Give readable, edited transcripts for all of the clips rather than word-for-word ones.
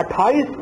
28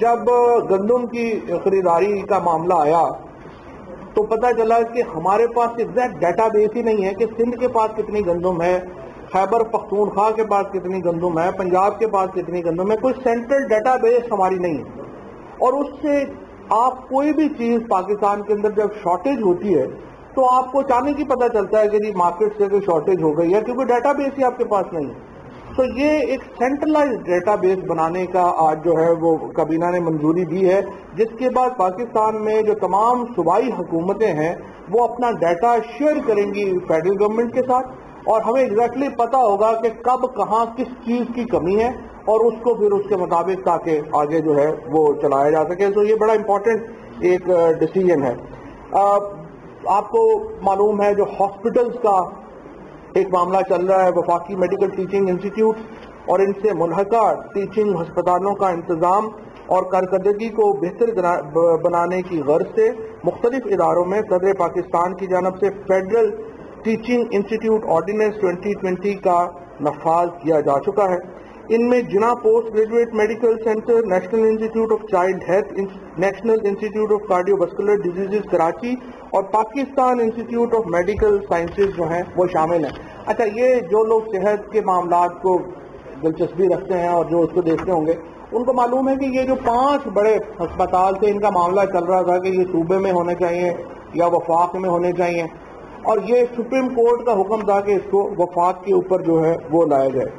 جب گندم کی خریداری کا معاملہ آیا تو پتہ چلا کہ ہمارے پاس ایگزیکٹ ڈیٹا بیس ہی نہیں ہے کہ سندھ کے پاس کتنی گندم ہے، خیبر پختونخوا کے پاس کتنی گندم ہے، پنجاب کے پاس کتنی گندم ہے. کوئی سینٹرل ڈیٹا بیس ہماری نہیں ہے. اور اس سے آپ کوئی بھی چیز پاکستان کے اندر جب شارٹیج ہوتی ہے تو آپ کو اچانک ہی پتہ چلتا ہے کہ جی مارکیٹ سے کوئی شارٹیج ہو گئی ہے، کیونکہ ڈیٹا بیس ہی آپ کے پاس نہیں ہے. تو یہ ایک سینٹرلائز ڈیٹا بیس بنانے کا آج جو ہے وہ کابینہ نے منظوری دی ہے، جس کے بعد پاکستان میں جو تمام صوبائی حکومتیں ہیں وہ اپنا ڈیٹا شیئر کریں گی فیڈرل گورنمنٹ کے ساتھ، اور ہمیں ایگزیکٹلی پتا ہوگا کہ کب کہاں کس چیز کی کمی ہے اور اس کو پھر اس کے مطابق تاکہ آگے جو ہے وہ چلایا جا سکے. تو یہ بڑا امپورٹنٹ ایک ڈیسیژن ہے. آپ کو معلوم ہے جو ہاسپٹلز کا ایک معاملہ چل رہا ہے، وفاقی میڈیکل ٹیچنگ انسٹیٹیوٹ اور ان سے ملحقہ ٹیچنگ ہسپتالوں کا انتظام اور کارکردگی کو بہتر بنانے کی غرض سے مختلف اداروں میں صدر پاکستان کی جانب سے فیڈرل ٹیچنگ انسٹیٹیوٹ آرڈیننس 2020 کا نفاذ کیا جا چکا ہے. ان میں Jinnah post graduate medical centre, national institute of child health, national institute of cardiovascular diseases Karachi اور Pakistan institute of medical sciences جو ہیں وہ شامل ہیں. اچھا، یہ جو لوگ صحت کے معاملات کو دلچسپی رکھتے ہیں اور جو اس کو دیکھتے ہوں گے ان کو معلوم ہے کہ یہ جو 5 بڑے ہسپتال تھے ان کا معاملہ چل رہا تھا کہ یہ صوبے میں ہونے چاہیے یا وفاق میں ہونے چاہیے، اور یہ سپریم کورٹ کا حکم تھا کہ اس کو وفاق کے اوپر جو ہے وہ لایا جائے.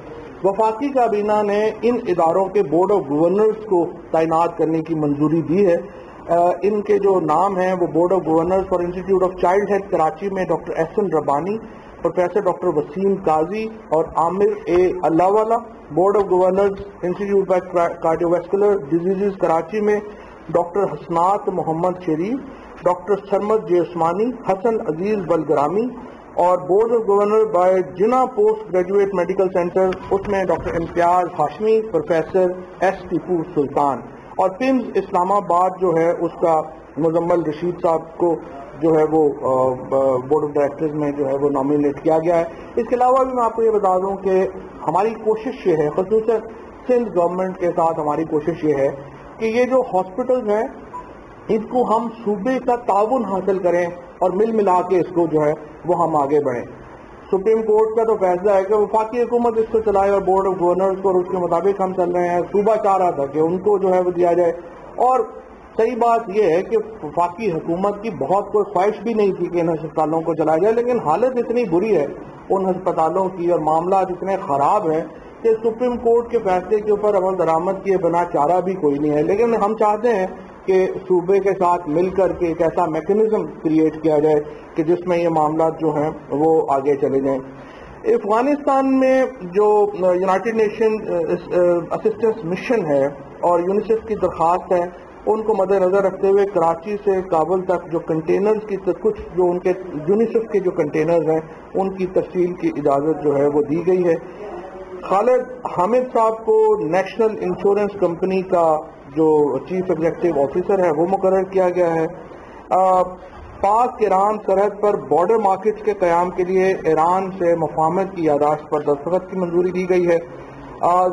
وفاقی کابینہ نے ان اداروں کے بورڈ آف گورنرز کو تعینات کرنے کی منظوری دی ہے. ان کے جو نام ہیں وہ board of governors for institute of child health Karachi میں ڈاکٹر احسن ربانی، پروفیسر ڈاکٹر وسیم قاضی اور عامر اے اللہ والا. Board of governors institute of cardiovascular diseases Karachi میں ڈاکٹر حسنات محمد شریف، ڈاکٹر سرمد جے عثمانی، حسن عزیز بلگرامی. اور بورڈ آف گورنر بائی جنا پوسٹ گریجویٹ میڈیکل سینٹر، اس میں ڈاکٹر امتیاز ہاشمی، پروفیسر ایس ٹیپو سلطان. اور پمز اسلام آباد جو ہے اس کا مزمل رشید صاحب کو جو ہے وہ بورڈ آف ڈائریکٹرز میں جو ہے وہ نامینیٹ کیا گیا ہے. اس کے علاوہ بھی میں آپ کو یہ بتا دوں کہ ہماری کوشش یہ ہے، خصوصاً سندھ گورنمنٹ کے ساتھ ہماری کوشش یہ ہے کہ یہ جو ہاسپٹلز ہیں اس کو ہم صوبے کا تعاون حاصل کریں اور مل ملا کے اس کو جو ہے وہ ہم آگے بڑھیں. سپریم کورٹ کا تو فیصلہ ہے کہ وفاقی حکومت اس کو چلائے اور بورڈ آف گورنرز کو، اور اس کے مطابق ہم چل رہے ہیں. صوبہ چاہ رہا تھا کہ ان کو جو ہے وہ دیا جائے، اور صحیح بات یہ ہے کہ وفاقی حکومت کی بہت کوئی خواہش بھی نہیں تھی کہ ان ہسپتالوں کو چلایا جائے، لیکن حالت اتنی بری ہے ان ہسپتالوں کی اور معاملات اتنے خراب ہیں کہ سپریم کورٹ کے فیصلے کے اوپر عمل درآمد کیے بنا چارہ بھی کوئی نہیں ہے. لیکن ہم چاہتے ہیں کہ صوبے کے ساتھ مل کر کے ایک ایسا میکنزم کریٹ کیا جائے کہ جس میں یہ معاملات جو ہیں وہ آگے چلے جائیں. افغانستان میں جو یونائٹڈ نیشن اسسٹنس مشن ہے اور یونیسیف کی درخواست ہے، ان کو مد نظر رکھتے ہوئے کراچی سے کابل تک جو کنٹینرز کی کچھ جو ان کے یونیسیف کے جو کنٹینرز ہیں ان کی ترسیل کی اجازت جو ہے وہ دی گئی ہے. خالد حامد صاحب کو نیشنل انشورنس کمپنی کا جو چیف ایگزیکٹو آفیسر ہے وہ مقرر کیا گیا ہے. پاک ایران سرحد پر بارڈر مارکیٹس کے قیام کے لیے ایران سے مفاہمت کی یادداشت پر دستخط کی منظوری دی گئی ہے.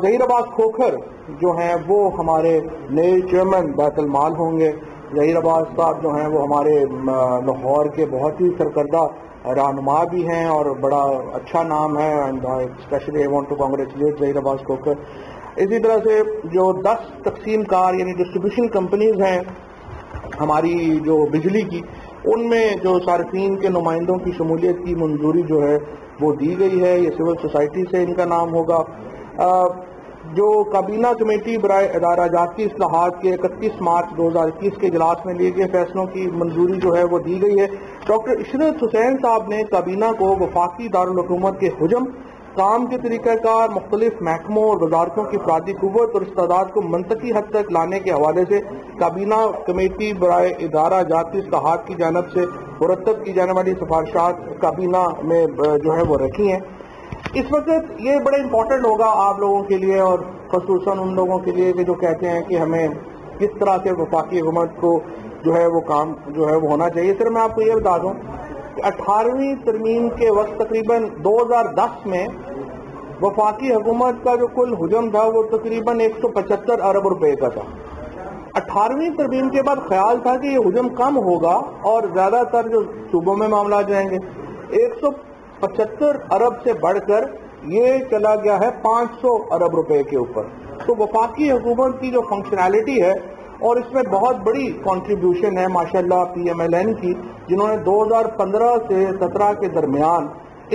ظہیر عباس کھوکھر جو ہیں وہ ہمارے نئے چیئرمین بیت المال ہوں گے. ظہیر عباس صاحب جو ہیں وہ ہمارے لاہور کے بہت ہی سرکردہ رہنما بھی ہیں اور بڑا اچھا نام ہے، and especially I want to congratulate Zaheer Abbas Khokhar. اسی طرح سے جو 10 تقسیم کار یعنی ڈسٹریبیوشن کمپنیز ہیں ہماری جو بجلی کی، ان میں جو صارفین کے نمائندوں کی شمولیت کی منظوری جو ہے وہ دی گئی ہے. یہ سول سوسائٹی سے ان کا نام ہوگا. جو کابینہ کمیٹی برائے ادارہ جاتی اصلاحات کے 31 مارچ 2021 کے اجلاس میں لیے گئے فیصلوں کی منظوری جو ہے وہ دی گئی ہے. ڈاکٹر عشرت حسین صاحب نے کابینہ کو وفاقی دارالحکومت کے حجم، کام کے طریقہ کار، مختلف محکموں اور وزارتوں کی افرادی قوت اور استعداد کو منطقی حد تک لانے کے حوالے سے کابینہ کمیٹی برائے ادارہ جاتی اصلاحات کی جانب سے مرتب کی جانے والی سفارشات کابینہ میں جو ہے وہ رکھی ہیں. اس وقت یہ بڑا امپورٹنٹ ہوگا آپ لوگوں کے لیے اور خصوصاً ان لوگوں کے لیے کہ جو کہتے ہیں کہ ہمیں کس طرح سے وفاقی حکومت کو جو ہے وہ کام جو ہے وہ ہونا چاہیے. صرف میں آپ کو یہ بتا دوں کہ 18ویں ترمیم کے وقت تقریباً 2010 میں وفاقی حکومت کا جو کل حجم تھا وہ تقریباً 175 ارب روپے کا تھا. 18ویں ترمیم کے بعد خیال تھا کہ یہ حجم کم ہوگا اور زیادہ تر جو صوبوں میں معاملات جائیں گے. 175 ارب سے بڑھ کر یہ چلا گیا ہے 500 ارب روپے کے اوپر. تو وفاقی حکومت کی جو فنکشنالٹی ہے اور اس میں بہت بڑی کنٹریبیوشن ہے ماشاءاللہ پی ایم ایل این کی، جنہوں نے 2015 سے 17 کے درمیان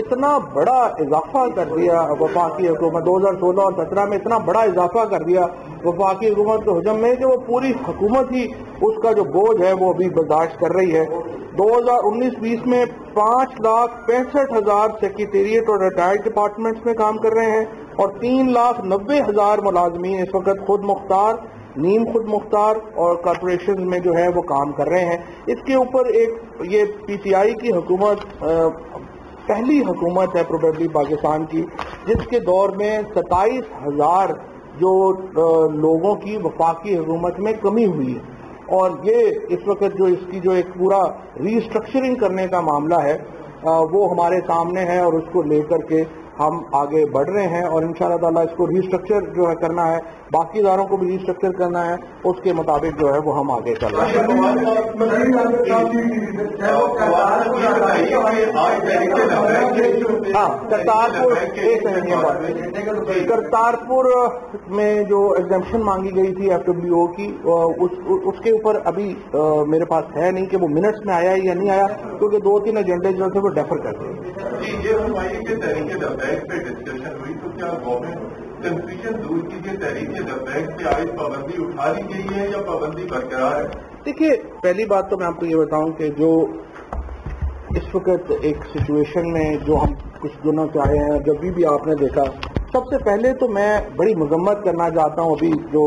اتنا بڑا اضافہ کر دیا وفاقی حکومت، 2016 اور 17 میں اتنا بڑا اضافہ کر دیا وفاقی حکومت کے حجم میں کہ وہ پوری حکومت ہی اس کا جو بوجھ ہے وہ ابھی برداشت کر رہی ہے. 2019-20 میں 5,65,000 سیکریٹریٹ اور ریٹائرڈ ڈپارٹمنٹس میں کام کر رہے ہیں اور 3,90,000 ملازمین اس وقت خود مختار، نیم خود مختار اور کارپوریشن میں جو ہے وہ کام کر رہے ہیں. اس کے اوپر ایک یہ پی ٹی آئی کی حکومت پہلی حکومت ہے پروبیبلی پاکستان کی جس کے دور میں 27,000 جو لوگوں کی وفاقی حکومت میں کمی ہوئی ہے. اور یہ اس وقت جو اس کی جو ایک پورا ری اسٹرکچرنگ کرنے کا معاملہ ہے وہ ہمارے سامنے ہے اور اس کو لے کر کے ہم آگے بڑھ رہے ہیں اور انشاءاللہ تعالیٰ اس کو ری اسٹرکچر جو ہے کرنا ہے، باقی اداروں کو بھی ری اسٹرکچر کرنا ہے، اس کے مطابق جو ہے وہ ہم آگے چل رہے ہیں. ہاں کرتارپور میں جو ایگزمپشن مانگی گئی تھی ایف ڈبلیو او کی، اس کے اوپر ابھی میرے پاس ہے نہیں کہ وہ منٹس میں آیا یا نہیں آیا، کیونکہ 2-3 ایجنڈے جو ہے وہ ڈیفر کر دیں. پہ ڈسکشن ہوئی تو کیا گورنمنٹ کنفیوژن دور کی کہ تحریک دبیگ سے آج پابندی اٹھا لی گئی ہے یا پابندی برقرار ہے؟ دیکھیے پہلی بات تو میں آپ کو یہ بتاؤں کہ جو اس وقت ایک سچویشن میں جو ہم کچھ دنوں سے آئے ہیں، جب بھی آپ نے دیکھا، سب سے پہلے تو میں بڑی مذمت کرنا چاہتا ہوں ابھی جو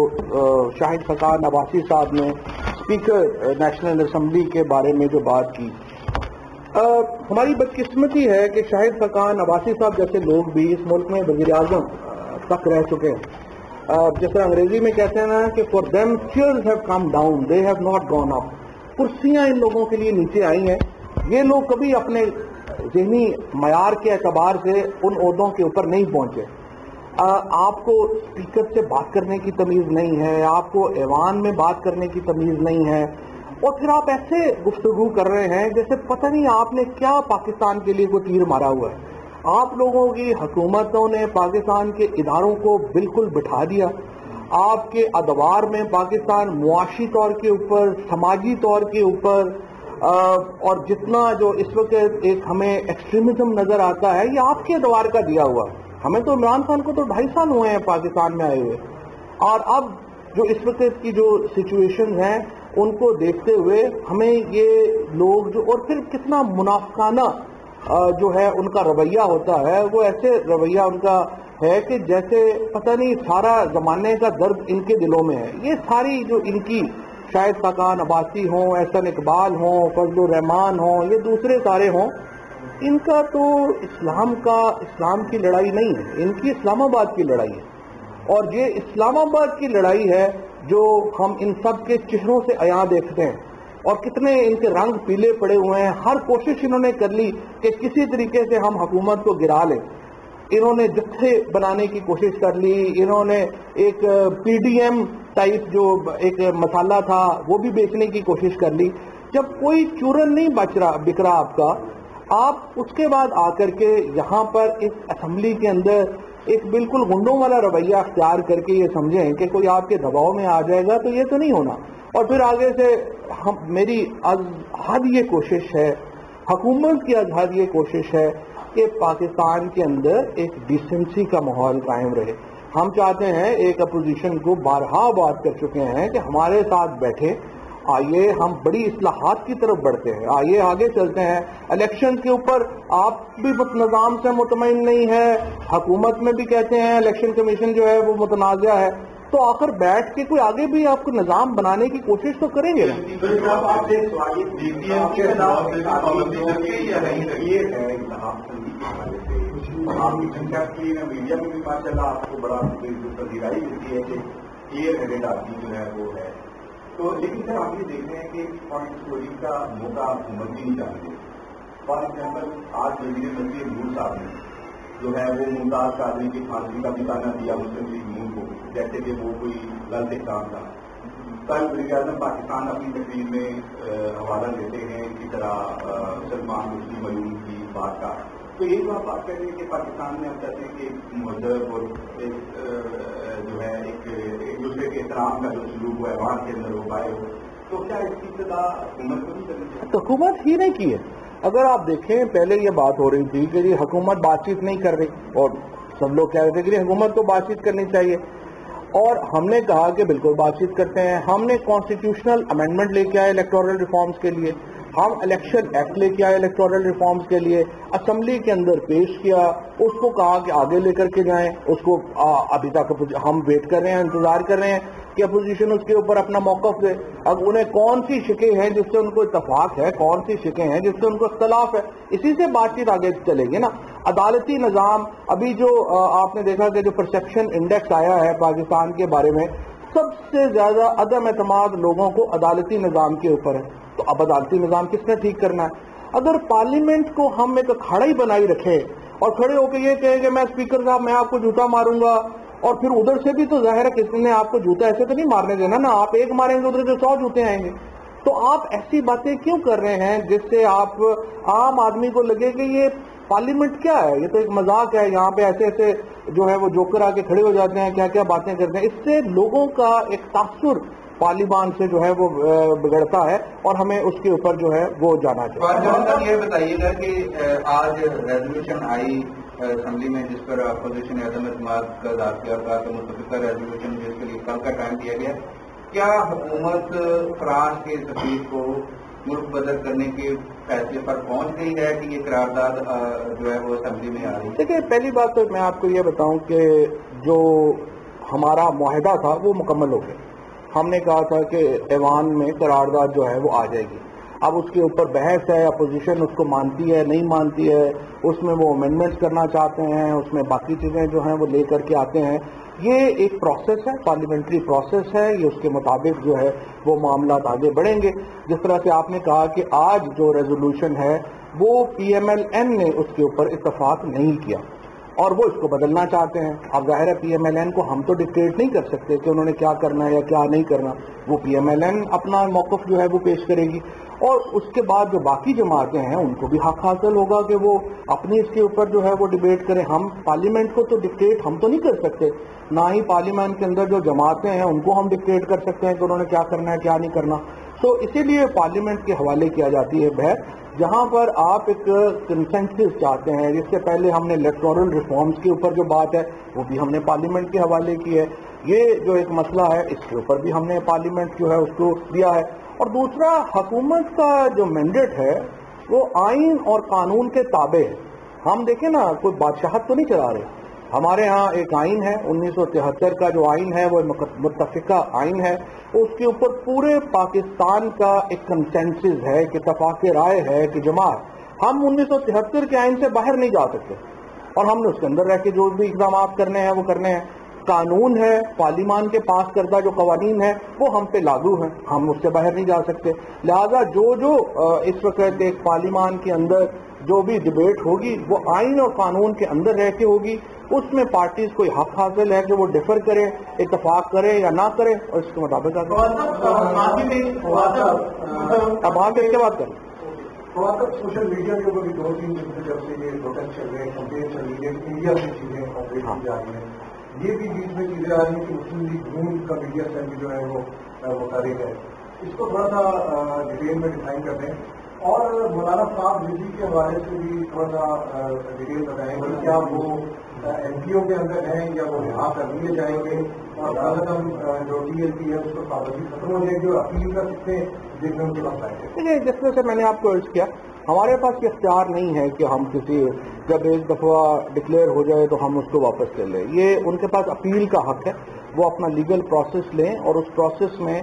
شاہد خاقان عباسی صاحب نے اسپیکر نیشنل اسمبلی کے بارے میں جو بات کی. ہماری بدقسمتی ہے کہ شاہد خاقان عباسی صاحب جیسے لوگ بھی اس ملک میں وزیر اعظم تک رہ چکے ہیں. جس طرح انگریزی میں کہتے ہیں نا کہ for them chairs have come down they have not gone up. کرسیاں ان لوگوں کے لیے نیچے آئی ہیں. یہ لوگ کبھی اپنے ذہنی معیار کے اعتبار سے ان عہدوں کے اوپر نہیں پہنچے. آپ کو اسپیکر سے بات کرنے کی تمیز نہیں ہے، آپ کو ایوان میں بات کرنے کی تمیز نہیں ہے، اور پھر آپ ایسے گفتگو کر رہے ہیں جیسے پتہ نہیں آپ نے کیا پاکستان کے لیے کوئی تیر مارا ہوا ہے. آپ لوگوں کی حکومتوں نے پاکستان کے اداروں کو بالکل بٹھا دیا. آپ کے ادوار میں پاکستان معاشی طور کے اوپر، سماجی طور کے اوپر اور جتنا جو اس وقت ایک ہمیں ایکسٹریمزم نظر آتا ہے یہ آپ کے ادوار کا دیا ہوا. ہمیں تو عمران خان کو تو 2.5 سال ہوئے ہیں پاکستان میں آئے ہوئے، اور اب جو اس وقت کی جو سچویشن ہیں ان کو دیکھتے ہوئے ہمیں یہ لوگ جو اور پھر کتنا منافقانہ جو ہے ان کا رویہ ہوتا ہے، وہ ایسے رویہ ان کا ہے کہ جیسے پتہ نہیں سارا زمانے کا درد ان کے دلوں میں ہے. یہ ساری جو ان کی شاہد خاقان عباسی ہوں، احسن اقبال ہوں، فضل الرحمان ہوں، یہ دوسرے سارے ہوں، ان کا تو اسلام کی لڑائی نہیں ہے، ان کی اسلام آباد کی لڑائی ہے. اور یہ اسلام آباد کی لڑائی ہے جو ہم ان سب کے چہروں سے عیاں دیکھتے ہیں، اور کتنے ان کے رنگ پیلے پڑے ہوئے ہیں. ہر کوشش انہوں نے کر لی کہ کسی طریقے سے ہم حکومت کو گرا لیں. انہوں نے جتھے بنانے کی کوشش کر لی، انہوں نے ایک پی ڈی ایم ٹائپ جو ایک مسالہ تھا وہ بھی بیچنے کی کوشش کر لی. جب کوئی چورن نہیں بک رہا آپ کا، آپ اس کے بعد آ کر کے یہاں پر اس اسمبلی کے اندر ایک بالکل گنڈوں والا رویہ اختیار کر کے یہ سمجھیں کہ کوئی آپ کے دباؤ میں آ جائے گا، تو یہ تو نہیں ہونا. اور پھر آگے سے میری از حد یہ کوشش ہے، حکومت کی از حد یہ کوشش ہے کہ پاکستان کے اندر ایک ڈیسنسی کا ماحول قائم رہے. ہم چاہتے ہیں، ایک اپوزیشن کو بارہا بات کر چکے ہیں کہ ہمارے ساتھ بیٹھے، آئیے ہم بڑی اصلاحات کی طرف بڑھتے ہیں، آئیے آگے چلتے ہیں. الیکشن کے اوپر آپ بھی نظام سے مطمئن نہیں ہے، حکومت میں بھی کہتے ہیں الیکشن کمیشن جو ہے وہ متنازع ہے، تو آخر بیٹھ کے کوئی آگے بھی آپ کو نظام بنانے کی کوشش تو کریں گے نا. میڈیا میں بھی ماشاء اللہ آپ کو بڑا پذیرائی ملتی ہے کہ کلیئر ہیڈڈ آدمی جو ہے وہ ہے. تو لیکن سر آپ یہ دیکھ رہے ہیں کہ پوائنٹ چوری کا موقع حکومت بھی نہیں چاہتے. فار ایگزامپل آج وزیر نصیر نور صاحب نے جو ہے وہ ممتاز قادری کی پھانسی کا بھی تانا دیا مسلم لیگ نون کو، جیسے کہ وہ کوئی غلط اقدام تھا. کل وزیراعظم پاکستان اپنی تقریر میں حوالہ دیتے ہیں اسی طرح سلمان رشدی ملون کی بات کا، تو یہ تو آپ بات کر رہے ہیں کہ پاکستان میں اب کہتے ہیں کہ مہذب اور جو ہے ایک دوسرے کے احترام کا جو سلوک ہو ایوان کے اندر ہو پائے ہو، تو کیا اس کی ابتدا حکومت کو نہیں کرنی چاہیے؟ حکومت ہی نہیں کی ہے. اگر آپ دیکھیں پہلے یہ بات ہو رہی تھی کہ حکومت بات چیت نہیں کر رہی اور سب لوگ کہہ رہے تھے کہ حکومت کو بات چیت کرنی چاہیے، اور ہم نے کہا کہ بالکل بات چیت کرتے ہیں. ہم نے کانسٹیٹیوشنل امینڈمنٹ لے کے آئے الیکٹورل ریفارمز کے لیے، ہم الیکشن ایکٹ لے کے آئے الیکٹورل ریفارمز کے لیے، اسمبلی کے اندر پیش کیا، اس کو کہا کہ آگے لے کر کے جائیں. اس کو ابھی تک ہم ویٹ کر رہے ہیں، انتظار کر رہے ہیں کہ اپوزیشن اس کے اوپر اپنا موقف دے. اب انہیں کون سی شکیں ہیں جس سے ان کو اتفاق ہے، کون سی شکیں ہیں جس سے ان کو اختلاف ہے، اسی سے بات چیت آگے چلے گی نا. عدالتی نظام، ابھی جو آپ نے دیکھا کہ جو پرسیپشن انڈیکس آیا ہے پاکستان کے بارے میں، سب سے زیادہ عدم اعتماد لوگوں کو عدالتی نظام کے اوپر ہے. تو اب عدالتی نظام کس نے ٹھیک کرنا ہے؟ اگر پارلیمنٹ کو ہم ایک اکھاڑا ہی بنائی رکھے اور کھڑے ہو کے یہ کہیں کہ میں اسپیکر صاحب میں آپ کو جوتا ماروں گا، اور پھر ادھر سے بھی تو ظاہر ہے کسی نے آپ کو جوتا ایسے تو نہیں مارنے دینا نا، آپ ایک ماریں گے ادھر سے 100 جوتے آئیں گے. تو آپ ایسی باتیں کیوں کر رہے ہیں جس سے آپ عام آدمی کو لگے کہ یہ پارلیمنٹ کیا ہے، یہ تو ایک مذاق ہے، یہاں پہ ایسے ایسے جو ہے وہ جوکر آ کے کھڑے ہو جاتے ہیں، کیا کیا باتیں کرتے ہیں. اس سے لوگوں کا ایک تاثر پارلیمان سے جو ہے وہ بگڑتا ہے، اور ہمیں اس کے اوپر جو ہے وہ جانا چاہیے. یہ بتائیے گا کہ آج ریزولوشن آئی اسمبلی میں جس پر اپوزیشن نے عدم اعتماد کا اظہار کیا، کہا کہ متفقہ ریزولوشن جس کے لیے کل کا ٹائم دیا گیا، کیا حکومت فرانس کے سفیر کو ملک بدر کرنے کے فیصلے پر پہنچ گئی ہے کہ یہ قرارداد جو ہے وہ اسمبلی میں آ رہی ہے؟ دیکھیے، پہلی بات تو میں آپ کو یہ بتاؤں کہ جو ہمارا معاہدہ تھا وہ مکمل ہو گیا. ہم نے کہا تھا کہ ایوان میں قرارداد جو ہے وہ آ جائے گی. اب اس کے اوپر بحث ہے، اپوزیشن اس کو مانتی ہے نہیں مانتی ہے، اس میں وہ امینڈمنٹس کرنا چاہتے ہیں، اس میں باقی چیزیں جو ہیں وہ لے کر کے آتے ہیں. یہ ایک پروسیس ہے، پارلیمنٹری پروسیس ہے، یہ اس کے مطابق جو ہے وہ معاملات آگے بڑھیں گے. جس طرح سے آپ نے کہا کہ آج جو ریزولوشن ہے وہ پی ایم ایل این نے اس کے اوپر اتفاق نہیں کیا اور وہ اس کو بدلنا چاہتے ہیں. اب ظاہر ہے پی ایم ایل این کو ہم تو ڈکٹیٹ نہیں کر سکتے کہ انہوں نے کیا کرنا ہے یا کیا نہیں کرنا. وہ پی ایم ایل این اپنا موقف جو ہے وہ پیش کرے گی، اور اس کے بعد جو باقی جماعتیں ہیں ان کو بھی حق حاصل ہوگا کہ وہ اپنی اس کے اوپر جو ہے وہ ڈیبیٹ کریں. ہم پارلیمنٹ کو تو ڈکٹیٹ ہم تو نہیں کر سکتے، نہ ہی پارلیمنٹ کے اندر جو جماعتیں ہیں ان کو ہم ڈکٹیٹ کر سکتے ہیں کہ انہوں نے کیا کرنا ہے کیا نہیں کرنا. تو اسی لیے پارلیمنٹ کے حوالے کیا جاتی ہے بحث، جہاں پر آپ ایک کنسنسس چاہتے ہیں. جس سے پہلے ہم نے الیکٹورل ریفارمز کے اوپر جو بات ہے وہ بھی ہم نے پارلیمنٹ کے حوالے کی ہے. یہ جو ایک مسئلہ ہے اس کے اوپر بھی ہم نے پارلیمنٹ جو ہے اس کو دیا ہے. اور دوسرا، حکومت کا جو مینڈیٹ ہے وہ آئین اور قانون کے تابع ہے. ہم دیکھیں نا، کوئی بادشاہت تو نہیں چلا رہے. ہمارے ہاں ایک آئین ہے 1973 کا جو آئین ہے وہ متفقہ آئین ہے. اس کے اوپر پورے پاکستان کا ایک کنسنسس ہے، ایک اتفاق رائے ہے کہ جماعت ہم 1973 کے آئین سے باہر نہیں جا سکتے، اور ہم نے اس کے اندر رہ کے جو بھی اقدامات کرنے ہیں وہ کرنے ہیں. قانون ہے، پارلیمان کے پاس کردہ جو قوانین ہیں وہ ہم پہ لاگو ہیں، ہم اس سے باہر نہیں جا سکتے. لہذا جو اس وقت ایک پارلیمان کے اندر جو بھی ڈیبیٹ ہوگی وہ آئین اور قانون کے اندر رہ کے ہوگی. اس میں پارٹیز کو حق حاصل ہے کہ وہ ڈیفر کریں، اتفاق کریں یا نہ کریں، اور اس کے مطابق اب آگے اس کے بعد کریں. سوشل میڈیا کے اوپر بھی 2-3 دن سے جب سے یہ پروٹیسٹ چل رہے ہیں، کمپین چل رہی ہے، انڈیا سے چیزیں آپریٹ کی جا رہی ہیں، یہ بھی بیچ میں چیزیں آ رہی ہیں کہ مسلم لیگ نون کا میڈیا سیل بھی جو ہے وہ متحرک ہے. اس کو تھوڑا سا ڈیٹیل میں ڈیفائن کرتے ہیں، اور مولانا صاحب رضوی کے حوالے سے بھی تھوڑا سا ڈیٹیل بتائیں کہ کیا وہ این پی او کے اندر ہیں یا وہ رہا کر لیے جائیں گے، اور جو ٹی ایل پی ہے اس کو پابندی ختم ہو جائے گی، اور اپیل کا کتنے دن میں ان کے پاس آئے گے. دیکھیے، جس طرح سے میں نے آپ کو عرض کیا، ہمارے پاس یہ اختیار نہیں ہے کہ ہم کسی جب ایک دفعہ ڈکلیئر ہو جائے تو ہم اس کو واپس لے لیں. یہ ان کے پاس اپیل کا حق ہے، وہ اپنا لیگل پروسیس لیں، اور اس پروسیس میں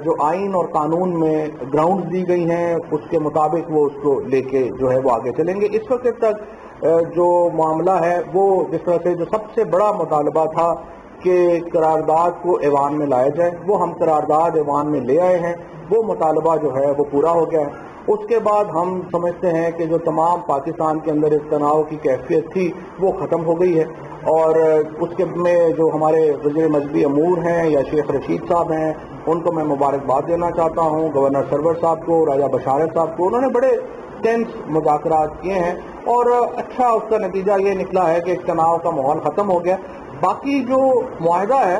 جو آئین اور قانون میں گراؤنڈز دی گئی ہیں اس کے مطابق وہ اس کو لے کے جو ہے وہ آگے چلیں گے. اس وقت تک جو معاملہ ہے وہ جس طرح سے جو سب سے بڑا مطالبہ تھا کہ قرارداد کو ایوان میں لایا جائے، وہ ہم قرارداد ایوان میں لے آئے ہیں. وہ مطالبہ جو ہے وہ پورا ہو گیا ہے. اس کے بعد ہم سمجھتے ہیں کہ جو تمام پاکستان کے اندر اس تناؤ کی کیفیت تھی وہ ختم ہو گئی ہے، اور اس کے میں جو ہمارے وزیر مذہبی امور ہیں یا شیخ رشید صاحب ہیں ان کو میں مبارکباد دینا چاہتا ہوں، گورنر سرور صاحب کو، راجہ بشارت صاحب کو، انہوں نے بڑے ٹینس مذاکرات کیے ہیں اور اچھا اس کا نتیجہ یہ نکلا ہے کہ ایک تناؤ کا ماحول ختم ہو گیا۔ باقی جو معاہدہ ہے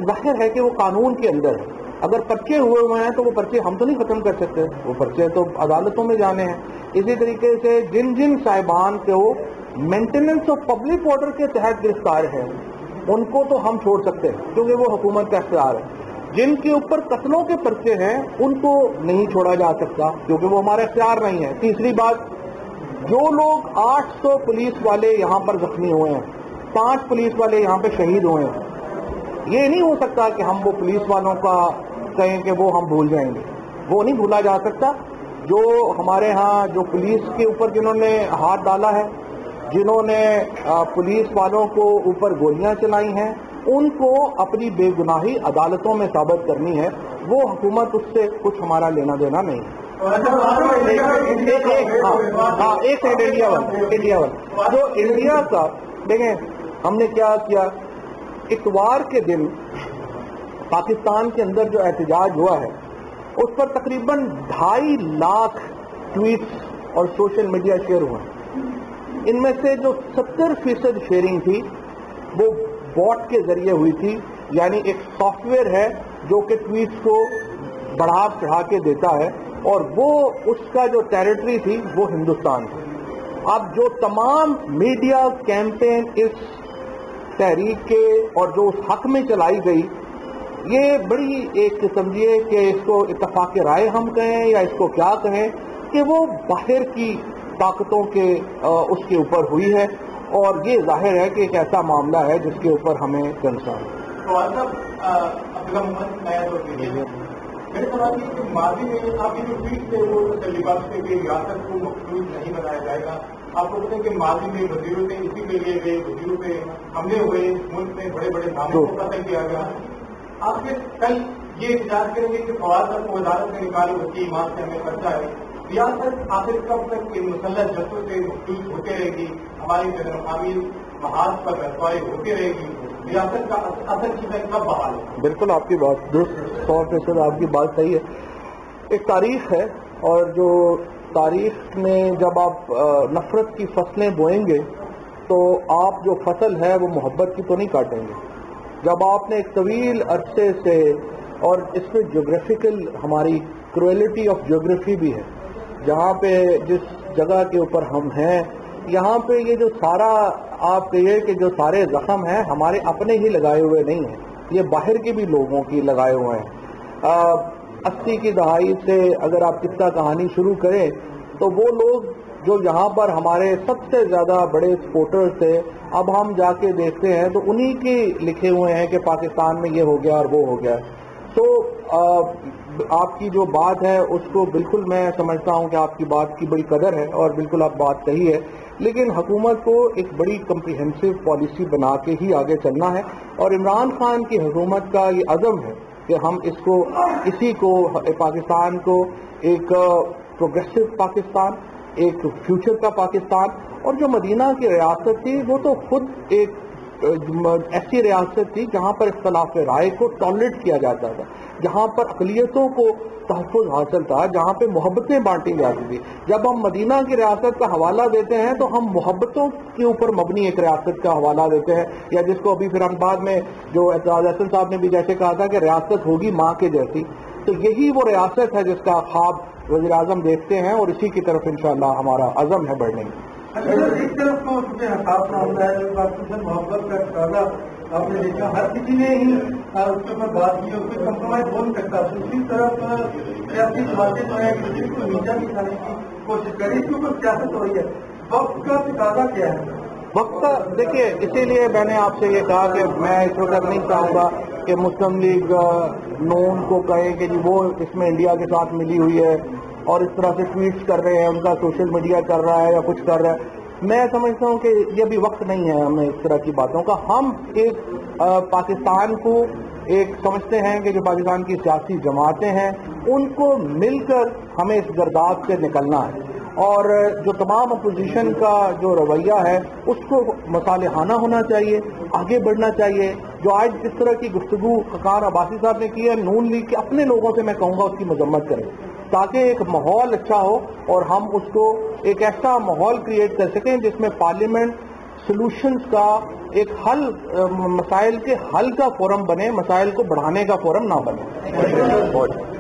ظاہر ہے کہ وہ قانون کے اندر ہے، اگر پرچے ہوئے ہیں تو وہ پرچے ہم تو نہیں ختم کر سکتے، وہ پرچے تو عدالتوں میں جانے ہیں۔ اسی طریقے سے جن صاحبان کو مینٹیننس آف پبلک آرڈر کے تحت گرفتار ہیں ان کو تو ہم چھوڑ سکتے ہیں کیونکہ وہ حکومت کا اختیار ہے، جن کے اوپر قتلوں کے پرچے ہیں ان کو نہیں چھوڑا جا سکتا کیونکہ وہ ہمارا اختیار نہیں ہے۔ تیسری بات، جو لوگ 800 پولیس والے یہاں پر زخمی ہوئے ہیں، 5 پولیس والے یہاں پہ شہید ہوئے ہیں، یہ نہیں ہو سکتا کہ ہم وہ پولیس والوں کا کہیں کہ وہ ہم بھول جائیں گے، وہ نہیں بھولا جا سکتا۔ جو ہمارے ہاں جو پولیس کے اوپر جنہوں نے ہاتھ ڈالا ہے، جنہوں نے پولیس والوں کو اوپر گولیاں چلائی ہیں، ان کو اپنی بے گناہی عدالتوں میں ثابت کرنی ہے، وہ حکومت اس سے کچھ ہمارا لینا دینا نہیں ہے۔ ایک سیکنڈ، انڈیا ون جو انڈیا کا دیکھیں ہم نے کیا کیا، اتوار کے دن پاکستان کے اندر جو احتجاج ہوا ہے اس پر تقریباً 2.5 لاکھ ٹویٹس اور سوشل میڈیا شیئر ہوئے ہیں۔ ان میں سے جو 70% شیئرنگ تھی وہ بوٹ کے ذریعے ہوئی تھی، یعنی ایک سافٹ ویئر ہے جو کہ ٹویٹس کو بڑھا چڑھا کے دیتا ہے، اور وہ اس کا جو ٹیریٹری تھی وہ ہندوستان تھی۔ اب جو تمام میڈیا کیمپین اس تحریک کے اور جو اس حق میں چلائی گئی، یہ بڑی ایک سمجھیے کہ اس کو اتفاق رائے ہم کہیں یا اس کو کیا کہیں کہ وہ باہر کی طاقتوں کے اس کے اوپر ہوئی ہے، اور یہ ظاہر ہے کہ ایک ایسا معاملہ ہے جس کے اوپر ہمیں کنسرن ہے۔ میرے سوال یہ کہ ماضی میں آپ کی جو ٹویٹ تھے وہ طالبان سے کہ ریاست کو مخلوط نہیں بنایا جائے گا، آپ کو پتہ ہے کہ ماضی میں وزیروں سے اسی کے لیے گئے، وزیروں پہ حملے ہوئے، ملک میں بڑے بڑے ناموں کو قتل کیا گیا۔ آپ کے کل یہ احتجاج کریں گے کہ فواد صاحب کو وزارت سے نکالے، اس کی ایمان سے ہمیں خرچہ ہے، ریاست آخر کب تک ان مسلح جتوں سے مخلوط ہوتے رہے گی، ہماری بین الاقوامی محاذ پر رسوائی ہوتی رہے گی، ریاست کا اصل چیزیں کب بحال ہے؟ بالکل آپ کی بات درست، 100% آپ کی بات صحیح ہے۔ ایک تاریخ ہے، اور جو تاریخ میں جب آپ نفرت کی فصلیں بوئیں گے تو آپ جو فصل ہے وہ محبت کی تو نہیں کاٹیں گے۔ جب آپ نے ایک طویل عرصے سے، اور اس میں جیوگرافیکل ہماری کروئلٹی آف جیوگرافی بھی ہے، جہاں پہ جس جگہ کے اوپر ہم ہیں یہاں پہ یہ جو سارا آپ کہیے کہ جو سارے زخم ہیں ہمارے اپنے ہی لگائے ہوئے نہیں ہیں، یہ باہر کے بھی لوگوں کی لگائے ہوئے ہیں۔ 80 کی دہائی سے اگر آپ قصہ کہانی شروع کریں تو وہ لوگ جو یہاں پر ہمارے سب سے زیادہ بڑے سپورٹر تھے، اب ہم جا کے دیکھتے ہیں تو انہی کے لکھے ہوئے ہیں کہ پاکستان میں یہ ہو گیا اور وہ ہو گیا۔ تو آپ کی جو بات ہے اس کو بالکل میں سمجھتا ہوں کہ آپ کی بات کی بڑی قدر ہے اور بالکل آپ بات صحیح ہے، لیکن حکومت کو ایک بڑی کمپریہنسو پالیسی بنا کے ہی آگے چلنا ہے، اور عمران خان کی حکومت کا یہ عزم ہے کہ ہم اسی کو پاکستان کو ایک پروگریسو پاکستان، ایک فیوچر کا پاکستان، اور جو مدینہ کی ریاست تھی وہ تو خود ایک ایسی ریاست تھی جہاں پر اختلاف رائے کو ٹالریٹ کیا جاتا تھا، جہاں پر اقلیتوں کو تحفظ حاصل تھا، جہاں پہ محبتیں بانٹی جاتی تھی۔ جب ہم مدینہ کی ریاست کا حوالہ دیتے ہیں تو ہم محبتوں کے اوپر مبنی ایک ریاست کا حوالہ دیتے ہیں، یا جس کو ابھی پھر ہم بعد میں جو اعتراض حسن صاحب نے بھی جیسے کہا تھا کہ ریاست ہوگی ماں کے جیسی، تو یہی وہ ریاست ہے جس کا خواب وزیر اعظم دیکھتے ہیں، اور اسی کی طرف انشاءاللہ ہمارا عزم ہے بڑھنے کی۔ ایک طرف تو اس میں حساس معاملہ ہے، باقی سے محبت کا ارادہ آپ نے دیکھا ہر کسی نے ہی اس کے اوپر بات کی، اس پہ کمپرومائز ہو نہیں سکتا۔ دوسری طرف سیاسی جماعتیں جو ہے کسی کو نیچا دکھانے کی کوشش کر رہی، اس کے اوپر سیاست ہو رہی ہے، وقت کا تقاضا کیا ہے؟ وقت کا دیکھیے، اسی لیے میں نے آپ سے یہ کہا کہ میں اس وقت نہیں چاہوں گا کہ مسلم لیگ نون کو کہے کہ جی وہ اس میں انڈیا کے ساتھ ملی ہوئی ہے اور اس طرح سے ٹویٹس کر رہے ہیں، ان کا سوشل میڈیا کر رہا ہے یا کچھ کر رہا ہے۔ میں سمجھتا ہوں کہ یہ بھی وقت نہیں ہے ہمیں اس طرح کی باتوں کا۔ ہم ایک پاکستان کو ایک سمجھتے ہیں کہ جو پاکستان کی سیاسی جماعتیں ہیں ان کو مل کر ہمیں اس گرداب سے نکلنا ہے، اور جو تمام اپوزیشن کا جو رویہ ہے اس کو مصالحانہ ہونا چاہیے، آگے بڑھنا چاہیے۔ جو آج اس طرح کی گفتگو خاقان عباسی صاحب نے کی ہے، نون لیگ کے اپنے لوگوں سے میں کہوں گا اس کی مذمت کریں، تاکہ ایک ماحول اچھا ہو اور ہم اس کو ایک ایسا ماحول کریٹ کر سکیں جس میں پارلیمنٹ سلوشنز کا ایک حل، مسائل کے حل کا فورم بنے، مسائل کو بڑھانے کا فورم نہ بنے۔